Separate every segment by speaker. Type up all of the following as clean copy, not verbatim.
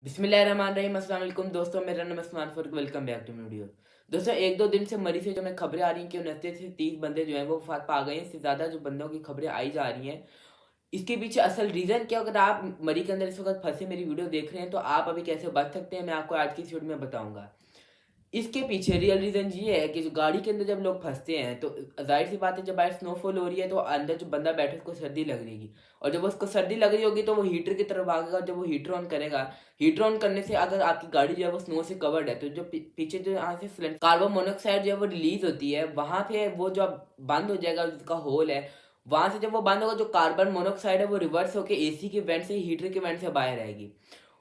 Speaker 1: बिस्मिल्लाहिर्रहमानिर्रहीम। अस्सलाम वालेकुम दोस्तों, मेरा नाम है Usman Farooq. Welcome back to video. दोस्तों, 1-2 दिन से मरी से जो हमें खबरें आ रही हैं कि 29 से 30 बंदे जो हैं वो वफ़ात पा गए हैं। इससे ज़्यादा जो बंदों की खबरें आई जा रही हैं, इसके पीछे असल रीज़न क्या? अगर आप मरी के अंदर इस वक़्त फँसे मेरी वीडियो देख रहे हैं, तो आप अभी कैसे बच सकते हैं, मैं आपको आज की इस वीडियो में बताऊँगा। इसके पीछे रियल रीज़न ये है कि जो गाड़ी के अंदर जब लोग फँसते हैं, तो ज़ाहिर-सी बात है, जब बाहर स्नोफॉल हो रही है, तो अंदर जो बंदा बैठा है उसको सर्दी लग रहेगी, और जब उसको सर्दी लग रही होगी तो वो हीटर की तरफ भागेगा। जब वो हीटर ऑन करेगा, हीटर ऑन करने से अगर आपकी गाड़ी जो है वो स्नो से कवर्ड है, तो जो पीछे जो यहाँ से कार्बन मोनोऑक्साइड जो है वो रिलीज़ होती है, वहाँ पे वो जो बंद हो जाएगा, जिसका होल है, वहाँ से जब वो बंद होगा, जो कार्बन मोनोऑक्साइड है वो रिवर्स होके एसी के वेंट से, हीटर के वेंट से बाहर आएगी।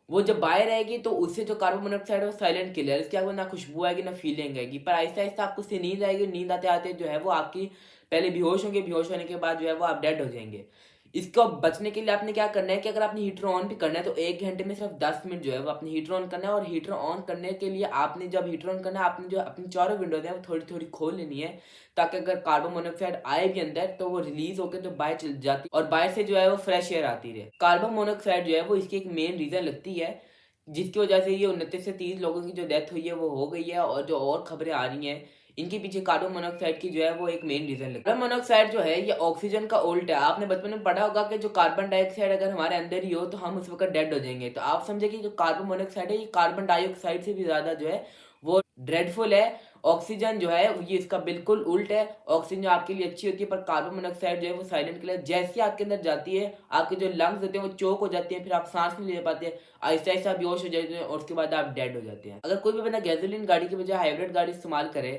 Speaker 1: वो जब बाहर आएगी तो उससे जो कार्बन मोनोऑक्साइड है वो साइलेंट किलर है। इसके आगे ना खुशबू आएगी ना फीलिंग आएगी, पर आहिस्ता-आहिस्ता आपको उससे नींद आएगी। नींद आते-आते जो है वो आपकी पहले बेहोश होंगे, बेहोश होने के बाद जो है वो आप डेड हो जाएँगे। इसको बचने के लिए आपने क्या करना है कि अगर आपने हीटर ऑन भी करना है, तो 1 घंटे में सिर्फ 10 मिनट जो है वो आपने हीटर ऑन करना है। और हीटर ऑन करने के लिए आपने जब हीटर ऑन करना है, आपने जो अपनी चारों विंडोज़ हैं वो थोड़ी-थोड़ी खोल लेनी है, ताकि अगर कार्बन मोनोऑक्साइड आए भी अंदर तो वो रिलीज़ होके जो बाहर चली जाती और बाहर से जो है वो फ्रेश एयर आती रहे। कार्बन मोनोऑक्साइड जो है वो इसकी एक मेन रीज़न लगती है, जिसकी वजह से ये 29 से 30 लोगों की जो डेथ हुई है वो हो गई है। और जो और खबरें आ रही हैं, इनके पीछे कार्बन मोनोऑक्साइड की जो है वो एक मेन रीज़न लगता है। कार्बन मोनोऑक्साइड जो है ये ऑक्सीजन का उल्ट है। आपने बचपन में पढ़ा होगा कि जो कार्बन डाइऑक्साइड अगर हमारे अंदर ही हो तो हम उस वक़्त डेड हो जाएँगे। तो आप समझिए कि जो कार्बन मोनोऑक्साइड है ये कार्बन डाइऑक्साइड से भी ज़्यादा जो है वो ड्रेडफुल है। ऑक्सीजन जो है ये इसका बिल्कुल उल्ट है। ऑक्सीजन जो आपके लिए अच्छी होती है, पर कार्बन मोनोऑक्साइड जो है वो साइलेंट किलर। जैसे ही आपके अंदर जाती है, आपके जो लंग्स होते हैं वो चोक हो जाते हैं, फिर आप साँस नहीं ले पाते, आहिस्ता-आहिस्ता बेहोश हो जाते हैं और उसके बाद आप डेड हो जाते हैं। अगर कोई भी बंदा गैसोलीन गाड़ी की बजाय हाइब्रिड गाड़ी इस्तेमाल करे,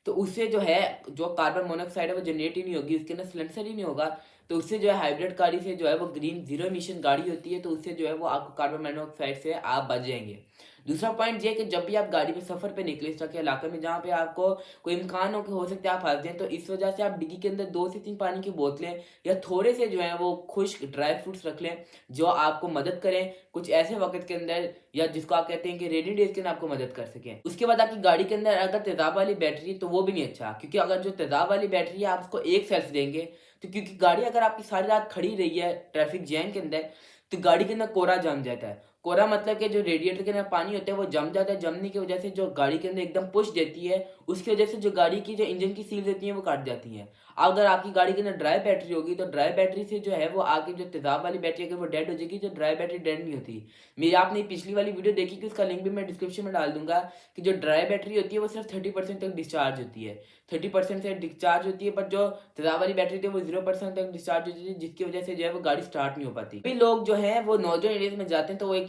Speaker 1: तो उससे जो है जो कार्बन मोनोऑक्साइड है वो जनरेट ही नहीं होगी, उसके अंदर सिलेंसर ही नहीं होगा। तो उससे जो है हाइब्रिड गाड़ी से जो है वो ग्रीन ज़ीरो एमिशन गाड़ी होती है, तो उससे जो है वो आपको कार्बन मोनोऑक्साइड से आप बच जाएँगे। दूसरा पॉइंट ये है कि जब भी आप गाड़ी में सफ़र पे निकले इस तरह के इलाके में जहाँ पे आपको कोई इम्कान हो सकता है आप फँस जाएँ, तो इस वजह से आप डिग्गी के अंदर 2 से 3 पानी की बोतलें या थोड़े से जो हैं वो खुश्क ड्राई फ्रूट्स रख लें, जो आपको मदद करें कुछ ऐसे वक़्त के अंदर, या जिसको आप कहते हैं कि रेनी डेज़ के अंदर आपको मदद कर सकें। उसके बाद आपकी गाड़ी के अंदर अगर तेज़ाब वाली बैटरी है तो वो भी नहीं अच्छा, क्योंकि अगर जो तेज़ाब वाली बैटरी है आप उसको 1 सेल्फ देंगे, तो क्योंकि गाड़ी अगर आपकी सारी रात खड़ी रही है ट्रैफिक जैम के अंदर, तो गाड़ी के अंदर कोरा जम जाता है। कोरा मतलब कि जो रेडिएटर के अंदर पानी होता है वो जम जाता है। जमने की वजह से जो गाड़ी के अंदर एकदम पुश देती है, उसकी वजह से जो गाड़ी की जो इंजन की सील्स होती हैं वो कट जाती हैं। अगर आपकी गाड़ी के अंदर ड्राई बैटरी होगी, तो ड्राई बैटरी से जो है वो आगे जो तेज़ाब वाली बैटरी अगर वो डेड हो जाएगी, जो ड्राई बैटरी डेड नहीं होती। मेरी आपने पिछली वाली वीडियो देखी कि उसका लिंक भी मैं डिस्क्रिप्शन में डाल दूँगा, कि जो ड्राई बैटरी होती है वो सिर्फ 30% तक डिस्चार्ज होती है। 30% से डिस्चार्ज होती है, पर जो तेज़ाब वाली बैटरी थी वो 0% तक डिस्चार्ज होती है, जिसकी वजह से जो है वो गाड़ी स्टार्ट नहीं हो पाती। कई लोग जो हैं वो नॉर्दर्न एरियाज़ में जाते हैं, तो वो एक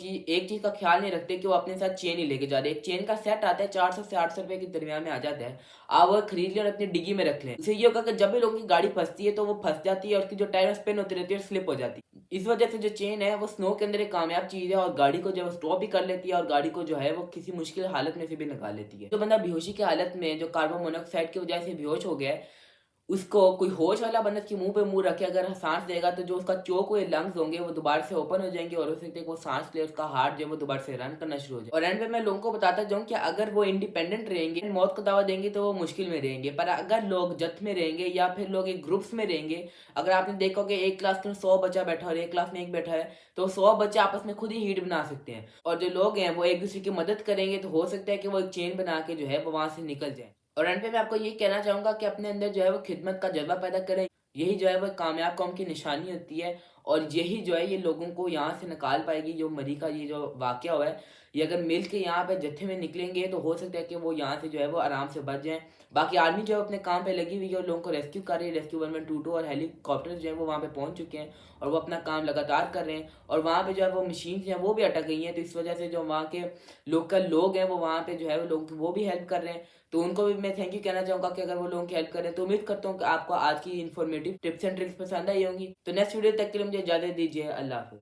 Speaker 1: चीज़ का ख्याल नहीं रखते कि वो अपने साथ चेन ही लेके जा रहे हैं। एक चेन का सेट आता है 400 से 800 रुपए के दरमियान में आ जाता है। आप वो खरीद लें और अपनी डिग्गी में रख लें। इससे ये होगा कि जब भी लोगों की गाड़ी फँसती है तो वो फँस जाती है और उसकी जो टायर स्पिन होती रहती है और स्लिप हो जाती है। इस वजह से जो चेन है वो स्नो के अंदर एक कामयाब चीज़ है, और गाड़ी को जो है स्टॉप भी कर लेती है और गाड़ी को जो है वो किसी मुश्किल हालत में से भी निकाल लेती है। जो बंदा बेहोशी की हालत में जो कार्बन मोनोऑक्साइड की वजह से बेहोश हो गया है, उसको कोई होश वाला बंदा उसके मुँह पे मुँह रखे अगर साँस लेगा, तो जो उसका चोक हुए लंग्स होंगे वो दोबारा से ओपन हो जाएँगे, और हो सकता है कि वो साँस ले, उसका हार्ट जो है वो दोबारा से रन करना शुरू हो जाए। और एंड में मैं लोगों को बताता जाऊँ कि अगर वो इंडिपेंडेंट रहेंगे, मौत का दावा देंगे, तो वो मुश्किल में रहेंगे। पर अगर लोग जत्थ में रहेंगे या फिर लोग एक ग्रुप्स में रहेंगे, अगर आपने देखा कि एक क्लास में 100 बच्चा बैठा है और एक क्लास में 1 बैठा है, तो 100 बच्चे आपस में खुद ही हीट बना सकते हैं। और जो लोग हैं वो एक-दूसरे की मदद करेंगे, तो हो सकता है कि वो एक चेन बना के जो है वो वहाँ से निकल जाएँ। और एंड पे मैं आपको यही कहना चाहूँगा कि अपने अंदर जो है वो खिदमत का जज़्बा पैदा करें। यही जो है वो कामयाब कौम की निशानी होती है, और यही जो है ये लोगों को यहाँ से निकाल पाएगी। जो मरी का ये जो वाक़या हुआ है, ये अगर मिल के यहाँ पे जत्थे में निकलेंगे, तो हो सकता है कि वो यहाँ से जो है वो आराम से बच जाएँ। बाकी आर्मी जो है अपने काम पे लगी हुई है और लोगों को रेस्क्यू कर रही है। रेस्क्यू 112 और हेलीकॉप्टर्स जो हैं वो वहाँ पे पहुँच चुके हैं, और वो अपना काम लगातार कर रहे हैं। और वहाँ पे जो है वो मशीन्स हैं वो भी अटक गई हैं, तो इस वजह से जो वहाँ के लोकल लोग हैं वो वहाँ पे जो है वो लोगों की वो भी हेल्प कर रहे हैं। तो उनको भी मैं थैंक यू कहना चाहूँगा कि अगर वो लोगों की हेल्प करें, तो उम्मीद करता हूँ कि आपको आज की इन्फॉर्मेटिव टिप्स एंड ट्रिक्स पसंद आई होंगी। तो नेक्स्ट वीडियो तक के लिए मुझे इजाज़त दीजिए। अल्लाह हाफ़िज़।